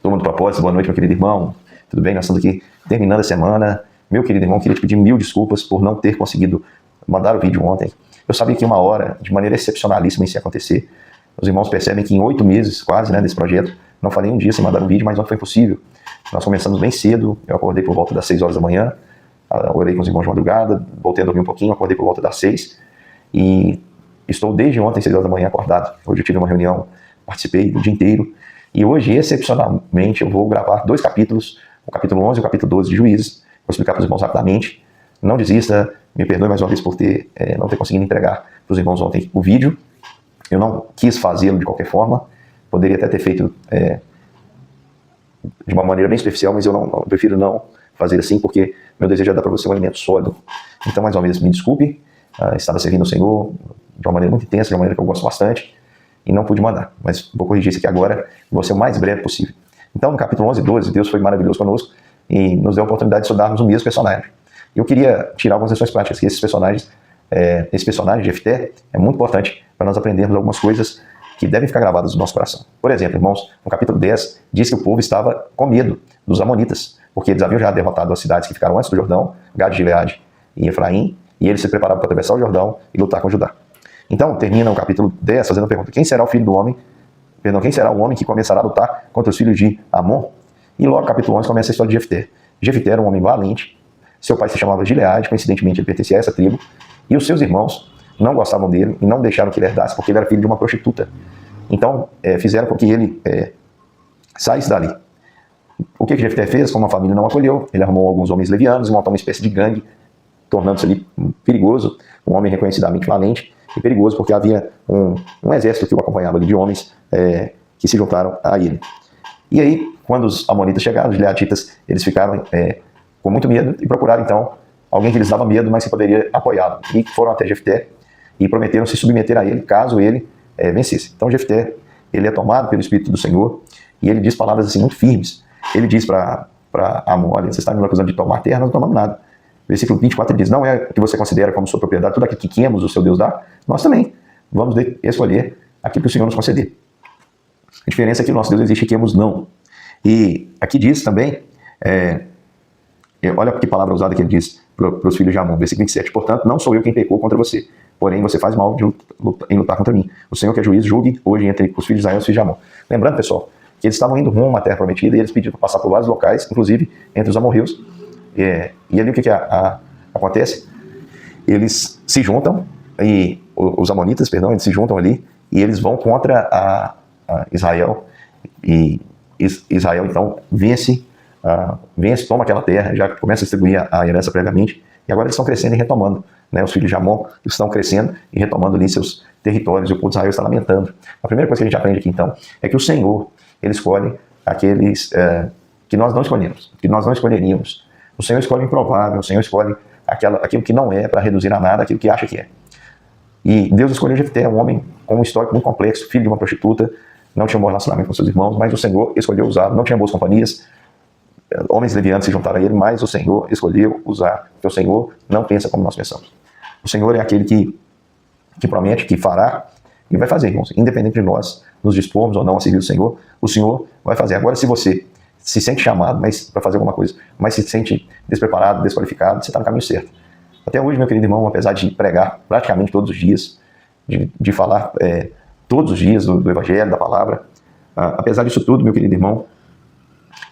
Turma do Propósito, boa noite, meu querido irmão. Tudo bem? Nós estamos aqui terminando a semana. Meu querido irmão, queria te pedir 1000 desculpas por não ter conseguido mandar o vídeo ontem. Eu sabia que 1 hora, de maneira excepcionalíssima, isso ia acontecer. Os irmãos percebem que em 8 meses, quase, né, desse projeto, não falei um dia sem mandar um vídeo, mas não foi possível. Nós começamos bem cedo, eu acordei por volta das 6 horas da manhã, orei com os irmãos de madrugada, voltei a dormir um pouquinho, acordei por volta das 6, e estou desde ontem, 6 horas da manhã, acordado. Hoje eu tive uma reunião, participei o dia inteiro, e hoje, excepcionalmente, eu vou gravar 2 capítulos, o capítulo 11 e o capítulo 12 de Juízes. Vou explicar para os irmãos rapidamente. Não desista, me perdoe mais uma vez por não ter conseguido entregar para os irmãos ontem o vídeo. Eu não quis fazê-lo de qualquer forma, poderia até ter feito de uma maneira bem superficial, mas eu prefiro não fazer assim, porque meu desejo é dar para você um alimento sólido. Então, mais uma vez, me desculpe, estava servindo ao Senhor de uma maneira muito intensa, de uma maneira que eu gosto bastante, e não pude mandar, mas vou corrigir isso aqui agora, vou ser o mais breve possível. Então, no capítulo 11 e 12, Deus foi maravilhoso conosco e nos deu a oportunidade de estudarmos o mesmo personagem. Eu queria tirar algumas lições práticas, que esse personagem de Jefté é muito importante para nós aprendermos algumas coisas que devem ficar gravadas no nosso coração. Por exemplo, irmãos, no capítulo 10, diz que o povo estava com medo dos amonitas, porque eles haviam já derrotado as cidades que ficaram antes do Jordão, Gade, Gileade e Efraim, e eles se preparavam para atravessar o Jordão e lutar com Judá. Então, termina o capítulo 10 fazendo a pergunta: quem será o filho do homem? Quem será o homem que começará a lutar contra os filhos de Amon? E logo, capítulo 11, começa a história de Jefté. Jefté era um homem valente, seu pai se chamava Gileade, coincidentemente ele pertencia a essa tribo, e os seus irmãos não gostavam dele e não deixaram que ele herdasse, porque ele era filho de uma prostituta. Então, fizeram com que ele saísse dali. O que Jefté fez? Como a família não acolheu, ele arrumou alguns homens levianos e montou uma espécie de gangue, tornando-se ali perigoso, um homem reconhecidamente valente, e perigoso porque havia um exército que o acompanhava ali de homens que se juntaram a ele. E aí, quando os amonitas chegaram, os gileaditas, eles ficaram com muito medo e procuraram então alguém que lhes dava medo, mas que poderia apoiá-lo. E foram até Jefté e prometeram se submeter a ele caso ele vencesse. Então Jefté, ele é tomado pelo Espírito do Senhor e ele diz palavras assim muito firmes. Ele diz para Amon: olha, você está me acusando de tomar terra, não tomamos nada. Versículo 24 ele diz: não é o que você considera como sua propriedade, tudo aquilo que queremos o seu Deus dá, nós também vamos escolher aquilo que o Senhor nos conceder. A diferença é que o nosso Deus existe e queremos não. E aqui diz também, olha que palavra usada que ele diz para os filhos de Amon, versículo 27, portanto, não sou eu quem pecou contra você, porém você faz mal em lutar contra mim. O Senhor que é juiz, julgue hoje entre os filhos de Israel e os filhos de Amon. Lembrando, pessoal, que eles estavam indo rumo a uma terra prometida e eles pediram para passar por vários locais, inclusive entre os amorreus. E ali o que acontece? Eles se juntam, os amonitas, perdão, eles se juntam ali e eles vão contra a Israel, e Israel então vence, toma aquela terra, já começa a distribuir a herança previamente, e agora eles estão crescendo e retomando, né? Os filhos de Amon estão crescendo e retomando ali seus territórios, e o povo de Israel está lamentando. A primeira coisa que a gente aprende aqui então é que o Senhor, ele escolhe aqueles que nós não escolhemos, que nós não escolheríamos. O Senhor escolhe o improvável, o Senhor escolhe aquilo que não é, para reduzir a nada aquilo que acha que é. E Deus escolheu Jefté, um homem com um histórico muito complexo, filho de uma prostituta, não tinha um bom relacionamento com seus irmãos, mas o Senhor escolheu usá-lo, não tinha boas companhias, homens levianos se juntaram a ele, mas o Senhor escolheu usar, porque o Senhor não pensa como nós pensamos. O Senhor é aquele que promete, que fará, e vai fazer, irmãos. Independente de nós nos dispormos ou não a servir o Senhor vai fazer. Agora, se você se sente chamado para fazer alguma coisa, mas se sente despreparado, desqualificado, você está no caminho certo. Até hoje, meu querido irmão, apesar de pregar praticamente todos os dias, de falar todos os dias do Evangelho, da Palavra, apesar disso tudo, meu querido irmão,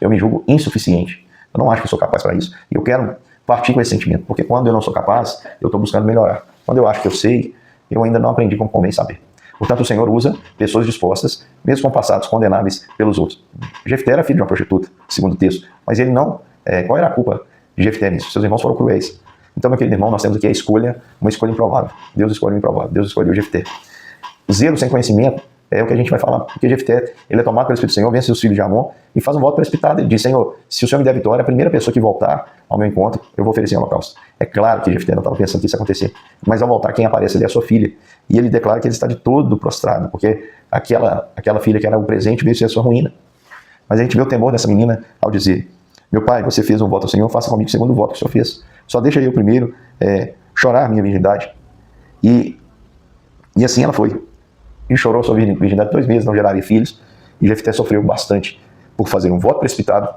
eu me julgo insuficiente. Eu não acho que eu sou capaz para isso. E eu quero partir com esse sentimento, porque quando eu não sou capaz, eu estou buscando melhorar. Quando eu acho que eu sei, eu ainda não aprendi como convém saber. Portanto, o Senhor usa pessoas dispostas, mesmo com passados condenáveis pelos outros. Jefté era filho de uma prostituta, segundo o texto, mas ele não... qual era a culpa de Jefté nisso? Seus irmãos foram cruéis. Então, meu querido irmão, nós temos aqui uma escolha improvável. Deus escolheu o improvável, Deus escolheu Jefté. Zelo sem conhecimento é o que a gente vai falar, porque Jefté, ele é tomado pelo Espírito do Senhor, vence os filhos de Amon e faz um voto precipitado. Ele diz: Senhor, se o Senhor me der vitória, a primeira pessoa que voltar ao meu encontro, eu vou oferecer um holocausto. É claro que Jefté não estava pensando que isso ia acontecer, mas ao voltar, quem aparece ali é a sua filha. E ele declara que ele está de todo prostrado, porque aquela filha que era o presente veio ser a sua ruína. Mas a gente vê o temor dessa menina ao dizer: meu pai, você fez um voto ao Senhor, faça comigo o segundo voto que o Senhor fez. Só deixa eu primeiro chorar a minha virgindade. E assim ela foi. E chorou sua virgindade 2 meses, não geraria filhos. E Jefté sofreu bastante por fazer um voto precipitado,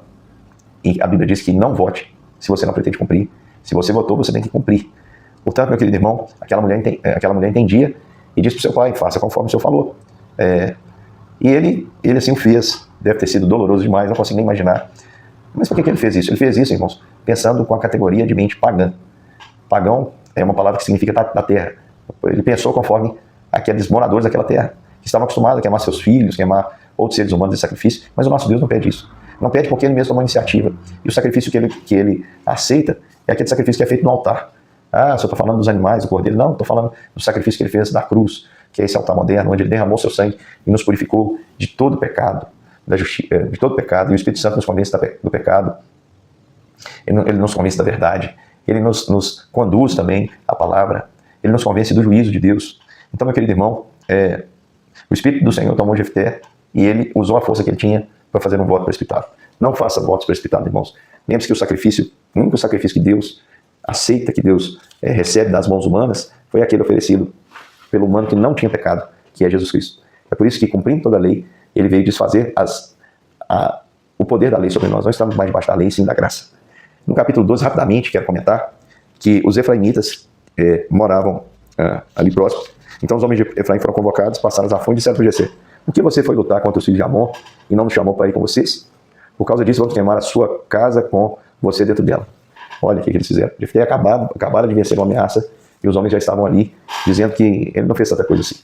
e a Bíblia diz que não vote se você não pretende cumprir. Se você votou, você tem que cumprir. Portanto, meu querido irmão, aquela mulher entendia e disse para o seu pai, faça conforme o senhor falou. E ele assim o fez. Deve ter sido doloroso demais, não consigo nem imaginar. Mas por que ele fez isso? Ele fez isso, irmãos, pensando com a categoria de mente pagã. Pagão é uma palavra que significa da terra. Ele pensou conforme aqueles moradores daquela terra, que estavam acostumados a queimar seus filhos, queimar outros seres humanos de sacrifício, mas o nosso Deus não pede isso. Não pede porque ele mesmo tomou iniciativa. E o sacrifício que ele aceita é aquele sacrifício que é feito no altar. Ah, se eu estou falando dos animais, do cordeiro. Não, estou falando do sacrifício que ele fez na cruz, que é esse altar moderno, onde ele derramou seu sangue e nos purificou de todo pecado, de todo pecado. E o Espírito Santo nos convence do pecado. Ele nos convence da verdade. Ele nos conduz também à palavra. Ele nos convence do juízo de Deus. Então, meu querido irmão, o Espírito do Senhor tomou Jefté e ele usou a força que ele tinha para fazer um voto precipitado. Não faça votos precipitados, irmãos. Lembre-se que o único sacrifício que Deus aceita, que Deus recebe das mãos humanas, foi aquele oferecido pelo humano que não tinha pecado, que é Jesus Cristo. É por isso que, cumprindo toda a lei, ele veio desfazer o poder da lei sobre nós. Nós estamos mais debaixo da lei, sim, da graça. No capítulo 12, rapidamente, quero comentar que os efraimitas moravam ali próximo. Então os homens de Efraim foram convocados, passaram a fonte e disseram para Jessé: por que você foi lutar contra os filhos de Amon e não nos chamou para ir com vocês? Por causa disso, vamos queimar a sua casa com você dentro dela. Olha o que eles fizeram. Jefté acabaram de vencer uma ameaça e os homens já estavam ali dizendo que ele não fez tanta coisa assim.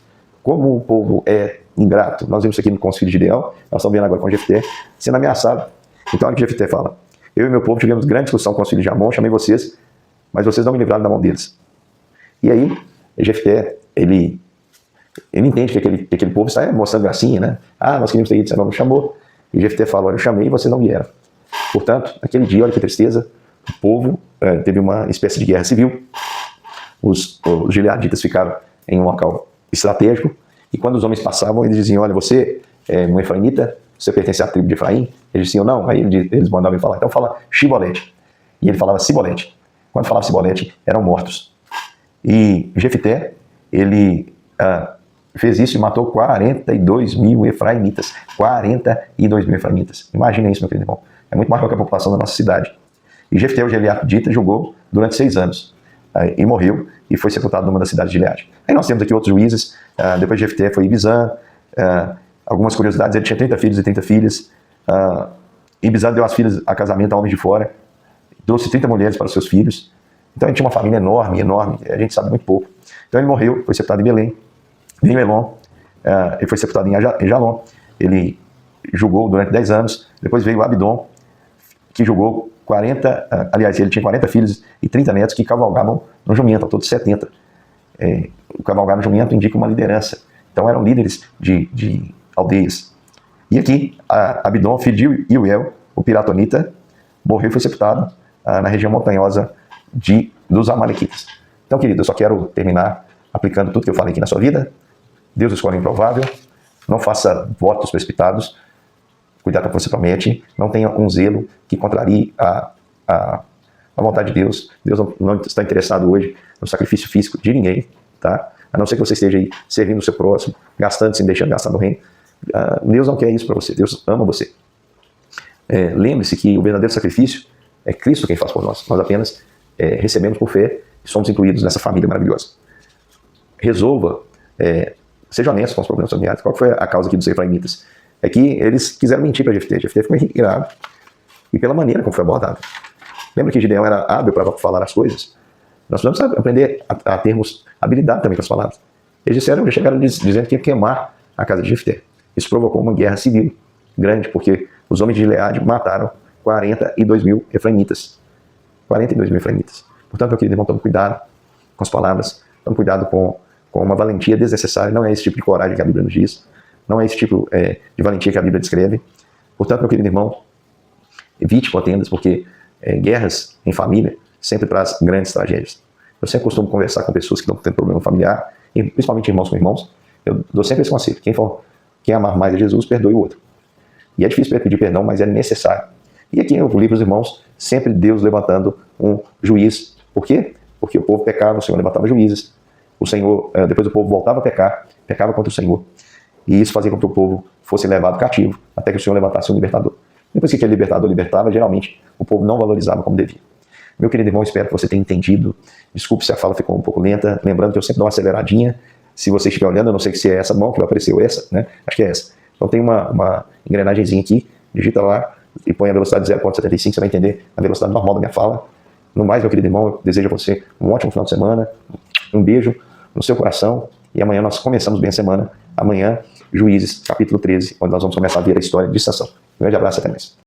Como o povo é ingrato, nós vimos isso aqui com os filhos de Ideal, nós estamos vendo agora com Jefté sendo ameaçado. Então olha o que Jefté fala: eu e meu povo tivemos grande discussão com os filhos de Amon, chamei vocês, mas vocês não me livraram da mão deles. E aí, Jefté, ele entende que aquele povo está mostrando gracinha, né? Ah, nós queríamos ter ido, você não nos chamou. E Jefté fala: olha, eu chamei e vocês não vieram. Portanto, naquele dia, olha que tristeza, o povo teve uma espécie de guerra civil. Os gileaditas ficaram em um local estratégico, e quando os homens passavam, eles diziam: olha, você é um efraimita, você pertence à tribo de Efraim? Eles diziam: não. Aí eles mandavam ele falar: então fala Shibolete. E ele falava Sibolete. Quando falava Sibolete, eram mortos. E Jefté, ele fez isso e matou 42 mil efraimitas. 42 mil efraimitas. Imagina isso, meu querido irmão. É muito maior que a população da nossa cidade. E Jefté, o gileadita, julgou durante 6 anos. E morreu e foi sepultado numa das cidades de Gileade. Aí nós temos aqui outros juízes. Depois de Jefté foi Ibizã. Algumas curiosidades: ele tinha 30 filhos e 30 filhas. Ibizã deu as filhas a casamento a homens de fora. Trouxe 30 mulheres para os seus filhos. Então ele tinha uma família enorme, enorme. A gente sabe muito pouco. Então ele morreu, foi sepultado em Belém. Em Melon. Ele foi sepultado em Jalon. Ele julgou durante 10 anos. Depois veio Abidom, que julgou 40, aliás, ele tinha 40 filhos e 30 netos que cavalgavam no jumento, ao todo 70. O cavalgar no jumento indica uma liderança. Então eram líderes de aldeias. E aqui, Abidom, filho de Iuel, o piratonita, morreu e foi sepultado na região montanhosa dos Amalequitas. Então, querido, eu só quero terminar aplicando tudo que eu falei aqui na sua vida. Deus escolhe o improvável. Não faça votos precipitados. Cuidado com o que você promete. Não tenha um zelo que contrarie a vontade de Deus. Deus não está interessado hoje no sacrifício físico de ninguém, tá? A não ser que você esteja aí servindo o seu próximo, gastando sem deixar de gastar no reino. Deus não quer isso para você. Deus ama você. Lembre-se que o verdadeiro sacrifício é Cristo quem faz por nós. Nós apenas recebemos por fé e somos incluídos nessa família maravilhosa. Resolva, seja honesto com os problemas familiares. Qual foi a causa aqui dos efraimitas? É que eles quiseram mentir para Jefté. Jefté ficou irado. E pela maneira como foi abordado. Lembra que Gideão era hábil para falar as coisas? Nós precisamos aprender a termos habilidade também com as palavras. Eles chegaram dizendo que ia queimar a casa de Jefté. Isso provocou uma guerra civil grande, porque os homens de Gileade mataram 42 mil efraimitas. 42 mil efraimitas. Portanto, meu querido irmão, tome cuidado com as palavras. Tome cuidado com uma valentia desnecessária. Não é esse tipo de coragem que a Bíblia nos diz. Não é esse tipo de valentia que a Bíblia descreve. Portanto, meu querido irmão, evite contendas, porque guerras em família sempre traz grandes tragédias. Eu sempre costumo conversar com pessoas que não têm problema familiar, e principalmente irmãos com irmãos. Eu dou sempre esse conselho: quem amar mais a Jesus, perdoe o outro. E é difícil pedir perdão, mas é necessário. E aqui eu li para os irmãos, sempre Deus levantando um juiz. Por quê? Porque o povo pecava, o Senhor levantava juízes. O Senhor, depois o povo voltava a pecar, pecava contra o Senhor. E isso fazia com que o povo fosse levado cativo, até que o Senhor levantasse um libertador. Depois que aquele libertador libertava, geralmente o povo não valorizava como devia. Meu querido irmão, espero que você tenha entendido. Desculpe se a fala ficou um pouco lenta. Lembrando que eu sempre dou uma aceleradinha. Se você estiver olhando, eu não sei se é essa mão que vai aparecer ou essa, né? Acho que é essa. Então tem uma engrenagemzinha aqui, digita lá e põe a velocidade de 0,75, você vai entender a velocidade normal da minha fala. No mais, meu querido irmão, eu desejo a você um ótimo final de semana, um beijo no seu coração, e amanhã nós começamos bem a semana. Amanhã, Juízes, capítulo 13, onde nós vamos começar a ver a história de Sansão. Um grande abraço, até mais.